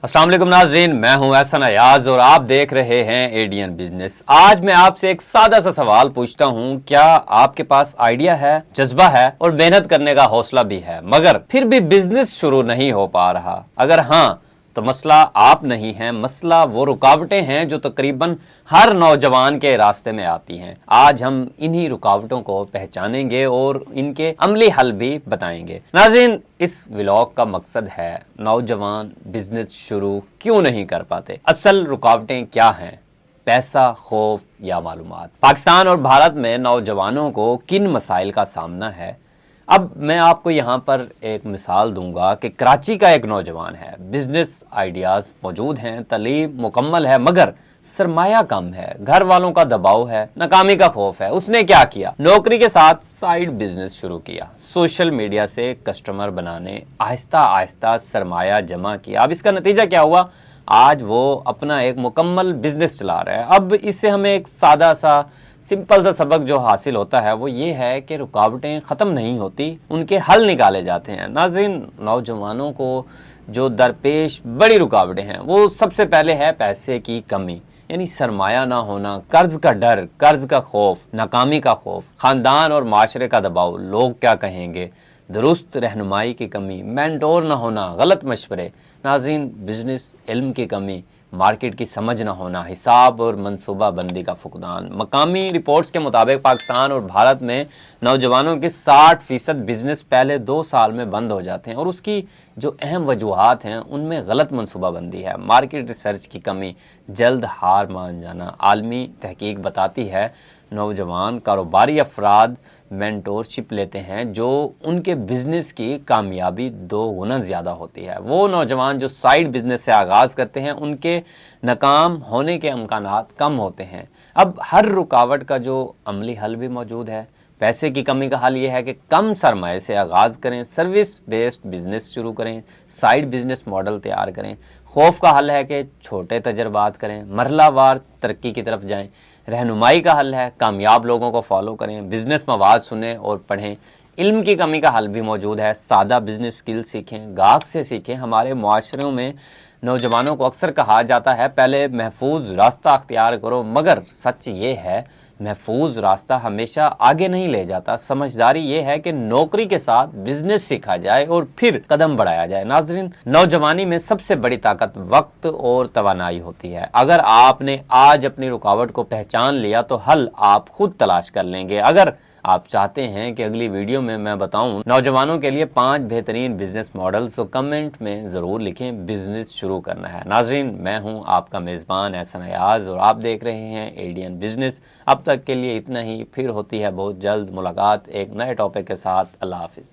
अस्सलाम वालेकुम नाज़रीन, मैं हूं एहसन अयाज और आप देख रहे हैं एडीएन बिजनेस। आज मैं आपसे एक सादा सा सवाल पूछता हूं, क्या आपके पास आइडिया है, जज्बा है और मेहनत करने का हौसला भी है, मगर फिर भी बिजनेस शुरू नहीं हो पा रहा? अगर हाँ तो मसला आप नहीं है, मसला वो रुकावटें हैं जो तकरीबन हर नौजवान के रास्ते में आती हैं। आज हम इन्हीं रुकावटों को पहचानेंगे और इनके अमली हल भी बताएंगे। नाज़रीन, इस व्लॉग का मकसद है नौजवान बिजनेस शुरू क्यों नहीं कर पाते, असल रुकावटें क्या हैं, पैसा, खौफ या मालूमात। पाकिस्तान और भारत में नौजवानों को किन मसाइल का सामना है। अब मैं आपको यहाँ पर एक मिसाल दूंगा कि कराची का एक नौजवान है, बिजनेस आइडियाज़ मौजूद हैं, तालीम मुकम्मल है, मगर सरमाया कम है, घर वालों का दबाव है, नाकामी का खौफ है। उसने क्या किया? नौकरी के साथ साइड बिजनेस शुरू किया, सोशल मीडिया से कस्टमर बनाने आहिस्ता आहिस्ता सरमाया जमा किया। अब इसका नतीजा क्या हुआ? आज वो अपना एक मुकम्मल बिजनेस चला रहा है। अब इससे हमें एक सादा सा सिंपल सा सबक जो हासिल होता है वो ये है कि रुकावटें ख़त्म नहीं होती, उनके हल निकाले जाते हैं। नाज़रीन, नौजवानों को जो दरपेश बड़ी रुकावटें हैं वो सबसे पहले है पैसे की कमी, यानी सरमाया ना होना, कर्ज का डर, कर्ज का खौफ, नाकामी का खौफ, ख़ानदान और माशरे का दबाव, लोग क्या कहेंगे, दुरुस्त रहनुमाई की कमी, मेंटोर ना होना, गलत मशवरे। नाज़रीन, बिजनेस इल्म की कमी, मार्केट की समझ ना होना, हिसाब और मनसूबा बंदी का फुकदान। मकामी रिपोर्ट्स के मुताबिक पाकिस्तान और भारत में नौजवानों के 60% बिजनेस पहले 2 साल में बंद हो जाते हैं और उसकी जो अहम वजूहात हैं उनमें गलत मनसूबा बंदी है, मार्केट रिसर्च की कमी, जल्द हार मान जाना। आलमी तहकीक बताती है नौजवान कारोबारी अफराद मेंटोरशिप लेते हैं जो उनके बिजनेस की कामयाबी 2 गुना ज़्यादा होती है। वो नौजवान जो साइड बिजनेस से आगाज़ करते हैं उनके नाकाम होने के इम्कानात कम होते हैं। अब हर रुकावट का जो अमली हल भी मौजूद है। पैसे की कमी का हल ये है कि कम सरमाए से आगाज़ करें, सर्विस बेस्ड बिजनेस शुरू करें, साइड बिजनेस मॉडल तैयार करें। खौफ का हल है कि छोटे तजर्बात करें, मरहलावार तरक्की की तरफ जाएं। रहनुमाई का हल है कामयाब लोगों को फॉलो करें, बिजनेस मवाद सुनें और पढ़ें। इल्म की कमी का हल भी मौजूद है, सादा बिजनेस स्किल सीखें, गाहक से सीखें। हमारे मुआशरों में नौजवानों को अक्सर कहा जाता है पहले महफूज रास्ता अख्तियार करो, मगर सच ये है महफूज रास्ता हमेशा आगे नहीं ले जाता। समझदारी ये है कि नौकरी के साथ बिजनेस सीखा जाए और फिर कदम बढ़ाया जाए। नाजरीन, नौजवानी में सबसे बड़ी ताकत वक्त और तवानाई होती है। अगर आपने आज अपनी रुकावट को पहचान लिया तो हल आप खुद तलाश कर लेंगे। अगर आप चाहते हैं कि अगली वीडियो में मैं बताऊं नौजवानों के लिए 5 बेहतरीन बिजनेस मॉडल्स, तो कमेंट में ज़रूर लिखें, बिजनेस शुरू करना है। नाजरीन, मैं हूं आपका मेज़बान एहसन अयाज और आप देख रहे हैं एडीएन बिजनेस। अब तक के लिए इतना ही, फिर होती है बहुत जल्द मुलाकात एक नए टॉपिक के साथ। अल्लाह हाफिज़।